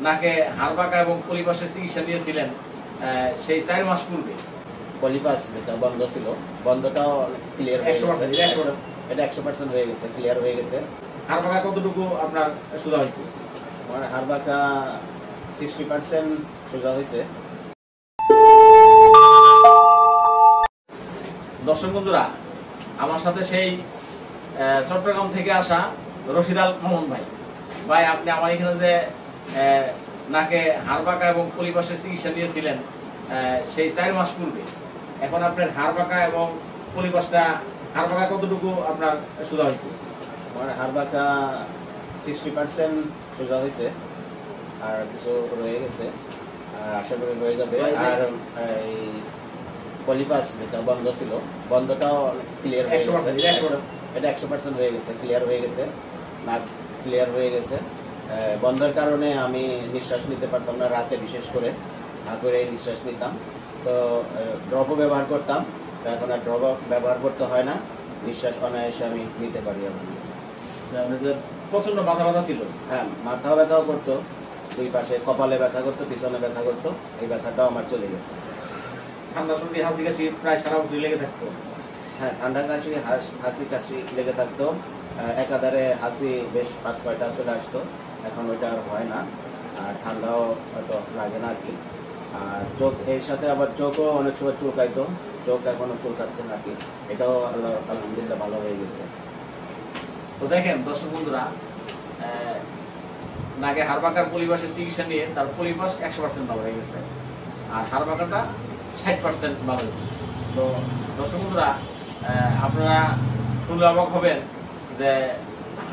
নাকে হাড়বাঁকা এবং পলিপাসের চিকিৎসা নিয়েছিলেন সেই 4 মাস পূর্বে। পলিপাস যেটা বন্ধ ছিল, বন্ধটাও ক্লিয়ার হয়ে গেছে, এটা 100% হয়ে গেছে, ক্লিয়ার হয়ে গেছে। হাড়বাঁকা কতটুকু আপনার সোজা হয়েছে? আমার হাড়বাঁকা 60% সোজা হয়েছে। দর্শক বন্ধুরা, আমার সাথে সেই চট্টগ্রাম থেকে আসা রশিদ আল মোহাম্মদ ভাই, আপনি আমার এখানে যে নাকে হাড়বাঁকা এবং পলিপাসের চিকিৎসা নিয়েছিলেন সেই 4 মাস পূর্বে, এখন আপনার হাড়বাঁকা এবং পলিপাসটা, হাড়বাঁকা কতটুকু আপনার সোজা হয়েছে? আমার হাড়বাঁকা 60% সোজা হয়েছে, আর কিছু রয়ে গেছে, আর আশা করি হয়ে যাবে। আর এই পলিপাস যেটা বন্ধ ছিল, বন্ধটাও ক্লিয়ার হয়ে গেছে, এটা 100% হয়ে গেছে, ক্লিয়ার হয়ে গেছে, নাক ক্লিয়ার হয়ে গেছে। বন্ধের কারণে আমি নিঃশ্বাস নিতে পারতাম না, রাতে বিশেষ করে করে নিঃশ্বাস নিতাম, তো ড্রপও ব্যবহার করতাম, তো এখন আর ড্রপ ব্যবহার করতে হয় না, নিঃশ্বাস অনায়াসে আমি নিতে পারি। প্রচন্ড মাথা ব্যথা ছিল? হ্যাঁ, মাথা ব্যথাও করতো, দুই পাশে কপালে ব্যথা করতো, পিছনে ব্যথা করতো, এই ব্যথাটাও আমার চলে গেছে। ঠান্ডা সর্দি হাসি কাশি প্রায় সারা বছর লেগে থাকতো? হ্যাঁ, ঠান্ডা কাশি হাসি কাশি লেগে থাকতো, একাধারে হাসি বেশ 5-6টা চলে আসতো, এখন ওইটা আর হয় না, আর ঠান্ডাও হয়তো লাগে না আর কি। আর চোখ, এর সাথে আবার চোখও অনেক সময় চুলকাইতো, চোখ এখনো চুলকাচ্ছে নাকি, এটাও আলহামদুলিল্লাহ ভালো হয়ে গেছে। তো দেখেন দর্শক বন্ধুরা, নাকে হাড়বাঁকার পলিপাসের চিকিৎসা নিয়ে তার পলিপাস 100% ভালো হয়ে গেছে, আর হাড়বাঁকাটা 60% ভালো হয়েছে। তো দর্শক বন্ধুরা, আপনারা শুনলে অবাক হবেন যে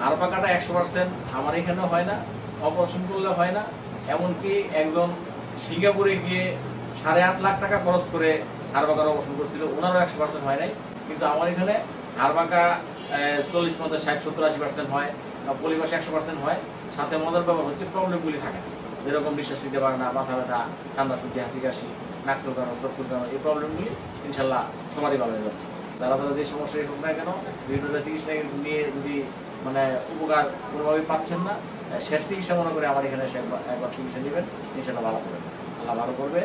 হাড়বাঁকাটা 100% আমার এখানেও হয় না, অপারেশন করলে হয় না। এমনকি একজন সিঙ্গাপুরে গিয়ে 8.5 লাখ টাকা খরচ করে হাড়বাঁকার অপারেশন করছিল, ওনারও 100% হয় নাই। কিন্তু আমার এখানে হাড়বাঁকা 40, 50, 60, 70, 80% হয়, পলিপাস 100% হয়। সাথে মজার ব্যাপার হচ্ছে প্রবলেমগুলি থাকে, যেরকম নিঃশ্বাস নিতে পারে না, মাথা ব্যথা, ঠান্ডা সর্দি হাসি কাশি, নাক চুলকানো, চোখ চুলকানো, এই প্রবলেমগুলি ইনশাল্লাহ সবারই ভালো হয়ে যাচ্ছে। তারা যে সমস্যাই হোক না কেন, বিভিন্ন চিকিৎসা নিয়ে যদি মানে উপকার কোনোভাবেই পাচ্ছেন না, শেষ চিকিৎসা মনে করে আমার এখানে একবার চিকিৎসা নেবেন, ইনশাল্লাহ ভালো করবেন, আল্লাহ ভালো করবে।